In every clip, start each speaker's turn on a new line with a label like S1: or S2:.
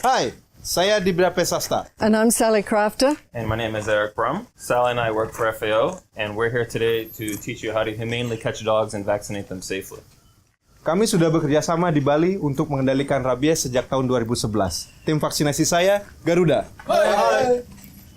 S1: Hi, saya Dibra Pesasta.
S2: And I'm Sally Crafter.
S3: And my name is Eric Brum. Sally and I work for FAO, and we're here today to teach you how to humanely catch dogs and vaccinate them safely.
S1: Kami sudah bekerja sama di Bali untuk mengendalikan rabies sejak tahun 2011. Tim vaksinasi saya, Garuda. Hai.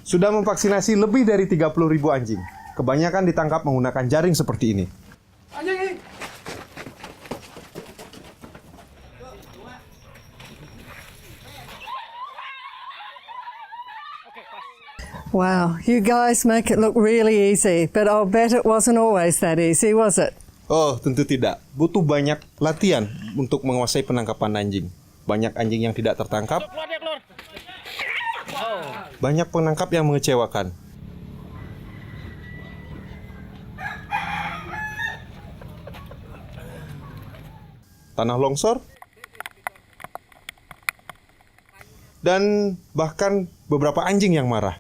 S1: Sudah memvaksinasi lebih dari 30.000 anjing. Kebanyakan ditangkap menggunakan jaring seperti ini. Anjing!
S2: Wow, you guys make it look really easy, but I'll bet it wasn't always that easy, was it?
S1: Oh, tentu tidak. Butuh banyak latihan untuk menguasai penangkapan anjing. Banyak anjing yang tidak tertangkap. Banyak penangkap yang mengecewakan. Tanah longsor. Dan bahkan beberapa anjing yang marah.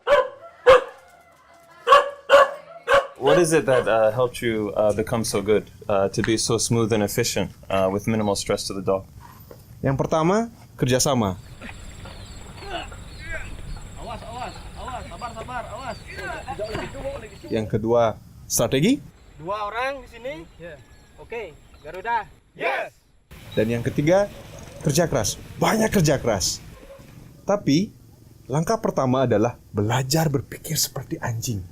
S3: What is it that helped you become so good, to be so smooth and efficient with minimal stress to the dog?
S1: Yang pertama, kerjasama.
S4: Awas.
S1: Yang kedua, strategi.
S4: 2 orang di sini. Oke, Garuda. Yes.
S1: Dan yang ketiga, kerja keras. Banyak kerja keras. Tapi, langkah pertama adalah belajar berpikir seperti anjing.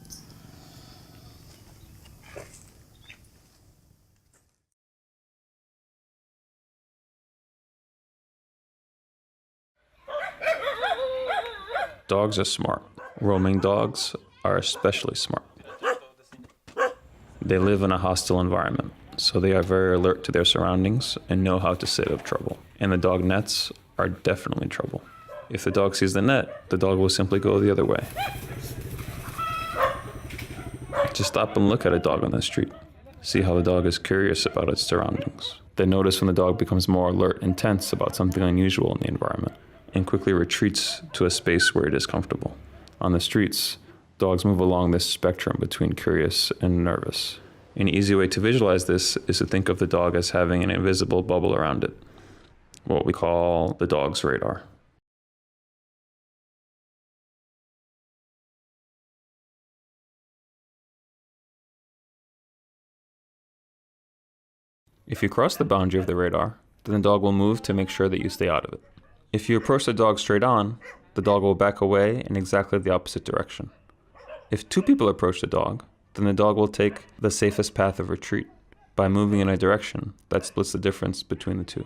S3: Dogs are smart. Roaming dogs are especially smart. They live in a hostile environment, so they are very alert to their surroundings and know how to set up trouble. And the dog nets are definitely trouble. If the dog sees the net, the dog will simply go the other way. Just stop and look at a dog on the street. See how the dog is curious about its surroundings. Then notice when the dog becomes more alert and tense about something unusual in the environment, and quickly retreats to a space where it is comfortable. On the streets, dogs move along this spectrum between curious and nervous. An easy way to visualize this is to think of the dog as having an invisible bubble around it, what we call the dog's radar. If you cross the boundary of the radar, then the dog will move to make sure that you stay out of it. If you approach the dog straight on, the dog will back away in exactly the opposite direction. If 2 people approach the dog, then the dog will take the safest path of retreat by moving in a direction that splits the difference between the 2.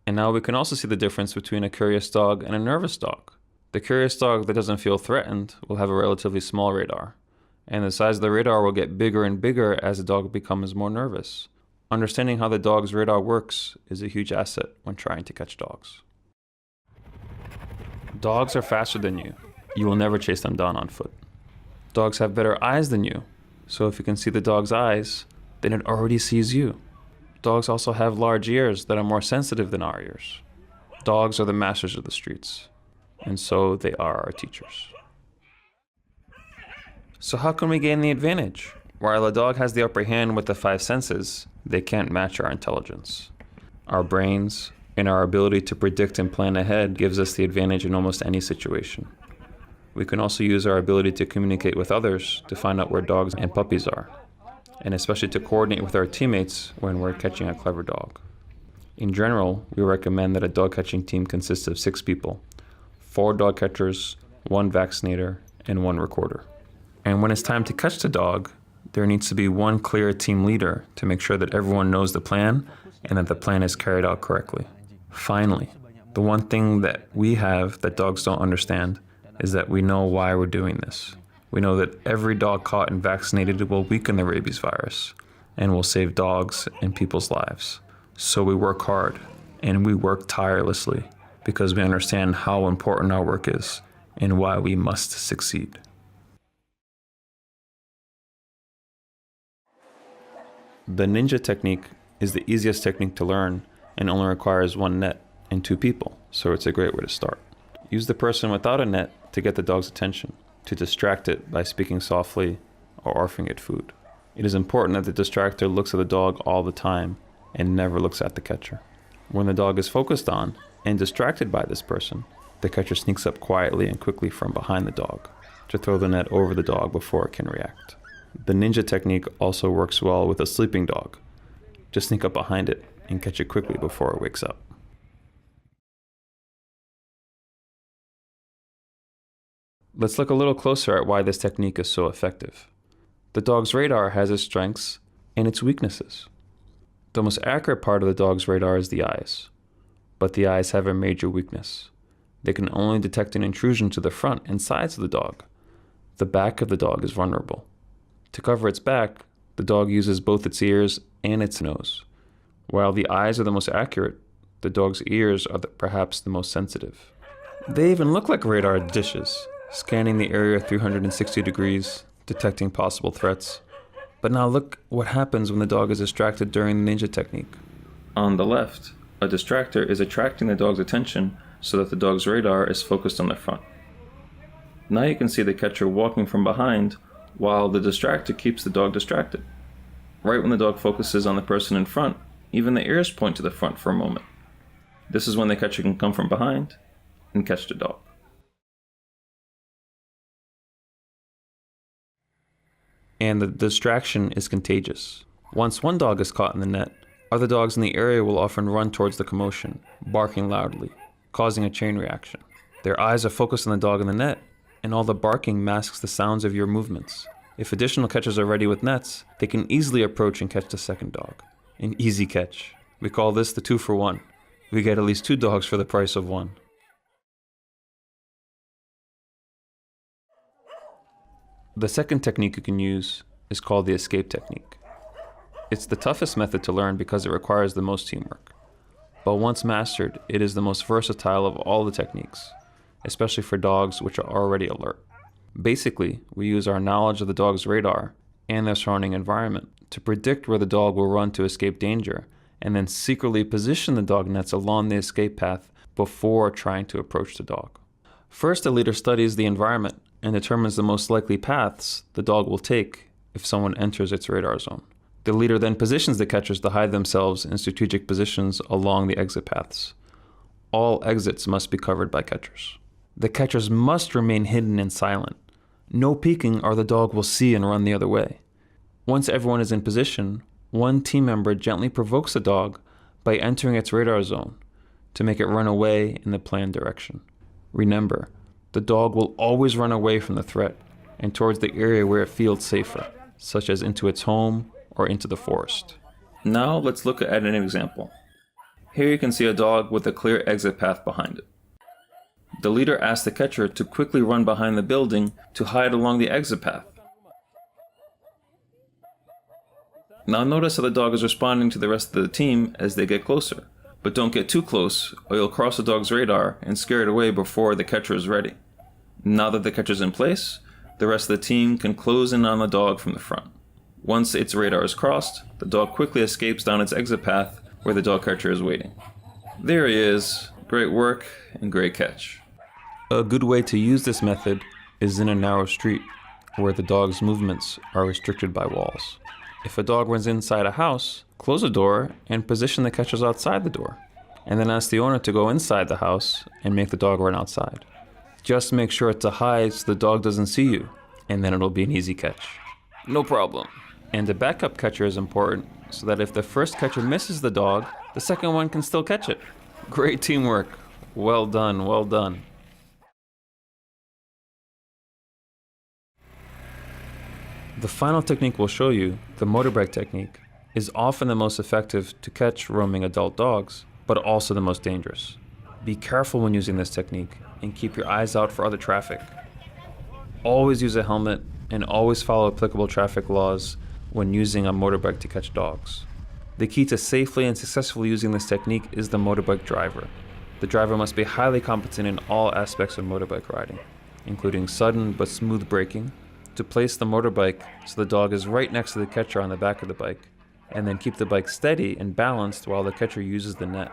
S3: And now we can also see the difference between a curious dog and a nervous dog. The curious dog that doesn't feel threatened will have a relatively small radar, and the size of the radar will get bigger and bigger as the dog becomes more nervous. Understanding how the dog's radar works is a huge asset when trying to catch dogs. Dogs are faster than you. You will never chase them down on foot. Dogs have better eyes than you, so if you can see the dog's eyes, then it already sees you. Dogs also have large ears that are more sensitive than our ears. Dogs are the masters of the streets, and so they are our teachers. So how can we gain the advantage? While a dog has the upper hand with the 5 senses, they can't match our intelligence. Our brains and our ability to predict and plan ahead gives us the advantage in almost any situation. We can also use our ability to communicate with others to find out where dogs and puppies are, and especially to coordinate with our teammates when we're catching a clever dog. In general, we recommend that a dog catching team consists of 6 people, 4 dog catchers, 1 vaccinator, and 1 recorder. And when it's time to catch the dog, there needs to be 1 clear team leader to make sure that everyone knows the plan and that the plan is carried out correctly. Finally, the one thing that we have that dogs don't understand is that we know why we're doing this. We know that every dog caught and vaccinated will weaken the rabies virus and will save dogs and people's lives. So we work hard and we work tirelessly because we understand how important our work is and why we must succeed. The ninja technique is the easiest technique to learn and only requires 1 net and 2 people, so it's a great way to start. Use the person without a net to get the dog's attention, to distract it by speaking softly or offering it food. It is important that the distractor looks at the dog all the time and never looks at the catcher. When the dog is focused on and distracted by this person, The catcher sneaks up quietly and quickly from behind the dog to throw the net over the dog before it can react. The ninja technique also works well with a sleeping dog. Just sneak up behind it and catch it quickly before it wakes up. Let's look a little closer at why this technique is so effective. The dog's radar has its strengths and its weaknesses. The most accurate part of the dog's radar is the eyes, but the eyes have a major weakness. They can only detect an intrusion to the front and sides of the dog. The back of the dog is vulnerable. To cover its back, the dog uses both its ears and its nose. While the eyes are the most accurate, the dog's ears are perhaps the most sensitive. They even look like radar dishes, scanning the area 360 degrees, detecting possible threats. But now look what happens when the dog is distracted during the ninja technique. On the left, a distractor is attracting the dog's attention so that the dog's radar is focused on the front. Now you can see the catcher walking from behind while the distractor keeps the dog distracted. Right when the dog focuses on the person in front, even the ears point to the front for a moment. This is when the catcher can come from behind and catch the dog. And the distraction is contagious. Once one dog is caught in the net, other dogs in the area will often run towards the commotion, barking loudly, causing a chain reaction. Their eyes are focused on the dog in the net, and all the barking masks the sounds of your movements. If additional catchers are ready with nets, they can easily approach and catch the second dog. An easy catch. We call this the 2-for-1. We get at least 2 dogs for the price of 1. The second technique you can use is called the escape technique. It's the toughest method to learn because it requires the most teamwork. But once mastered, it is the most versatile of all the techniques, especially for dogs which are already alert. Basically, we use our knowledge of the dog's radar and their surrounding environment to predict where the dog will run to escape danger, and then secretly position the dog nets along the escape path before trying to approach the dog. First, the leader studies the environment and determines the most likely paths the dog will take if someone enters its radar zone. The leader then positions the catchers to hide themselves in strategic positions along the exit paths. All exits must be covered by catchers. The catchers must remain hidden and silent. No peeking or the dog will see and run the other way. Once everyone is in position, one team member gently provokes the dog by entering its radar zone to make it run away in the planned direction. Remember, the dog will always run away from the threat and towards the area where it feels safer, such as into its home or into the forest. Now let's look at an example. Here you can see a dog with a clear exit path behind it. The leader asks the catcher to quickly run behind the building to hide along the exit path. Now notice how the dog is responding to the rest of the team as they get closer. But don't get too close or you'll cross the dog's radar and scare it away before the catcher is ready. Now that the catcher's in place, the rest of the team can close in on the dog from the front. Once its radar is crossed, the dog quickly escapes down its exit path where the dog catcher is waiting. There he is. Great work and great catch. A good way to use this method is in a narrow street where the dog's movements are restricted by walls. If a dog runs inside a house, close the door and position the catchers outside the door, and then ask the owner to go inside the house and make the dog run outside. Just make sure to hide so the dog doesn't see you, and then it'll be an easy catch. No problem. And a backup catcher is important so that if the first catcher misses the dog, the second one can still catch it. Great teamwork. Well done, well done. The final technique we'll show you, the motorbike technique, is often the most effective to catch roaming adult dogs, but also the most dangerous. Be careful when using this technique and keep your eyes out for other traffic. Always use a helmet and always follow applicable traffic laws when using a motorbike to catch dogs. The key to safely and successfully using this technique is the motorbike driver. The driver must be highly competent in all aspects of motorbike riding, including sudden but smooth braking, to place the motorbike so the dog is right next to the catcher on the back of the bike, and then keep the bike steady and balanced while the catcher uses the net.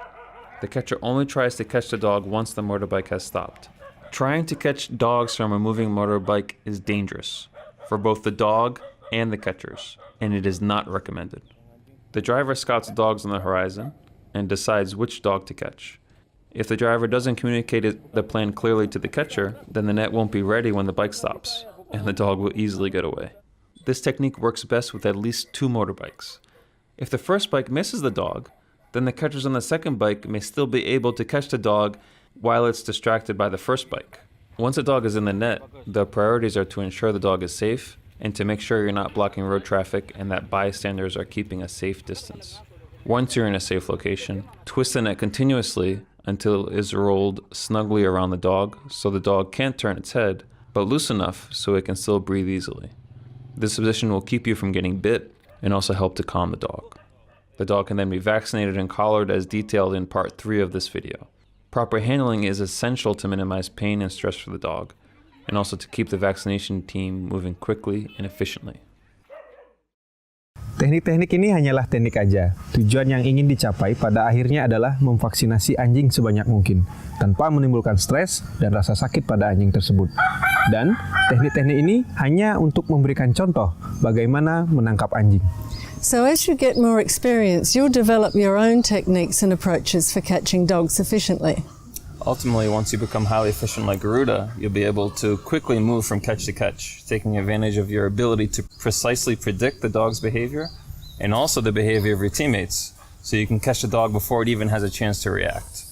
S3: The catcher only tries to catch the dog once the motorbike has stopped. Trying to catch dogs from a moving motorbike is dangerous for both the dog and the catchers, and it is not recommended. The driver scouts dogs on the horizon and decides which dog to catch. If the driver doesn't communicate the plan clearly to the catcher, then the net won't be ready when the bike stops, and the dog will easily get away. This technique works best with at least 2 motorbikes. If the first bike misses the dog, then the catchers on the second bike may still be able to catch the dog while it's distracted by the first bike. Once the dog is in the net, the priorities are to ensure the dog is safe and to make sure you're not blocking road traffic and that bystanders are keeping a safe distance. Once you're in a safe location, twist the net continuously until it is rolled snugly around the dog so the dog can't turn its head, but loose enough so it can still breathe easily. This position will keep you from getting bit and also help to calm the dog. The dog can then be vaccinated and collared as detailed in part 3 of this video. Proper handling is essential to minimize pain and stress for the dog, and also to keep the vaccination team moving quickly and efficiently.
S1: Teknik-teknik ini hanyalah teknik aja. Tujuan yang ingin dicapai pada akhirnya adalah memvaksinasi anjing sebanyak mungkin, tanpa menimbulkan stres dan rasa sakit pada anjing tersebut. Dan teknik-teknik ini hanya untuk memberikan contoh bagaimana menangkap anjing.
S2: So as you get more experience, you'll develop your own techniques and approaches for catching dogs efficiently.
S3: Ultimately, once you become highly efficient like Garuda, you'll be able to quickly move from catch to catch, taking advantage of your ability to precisely predict the dog's behavior and also the behavior of your teammates, so you can catch the dog before it even has a chance to react.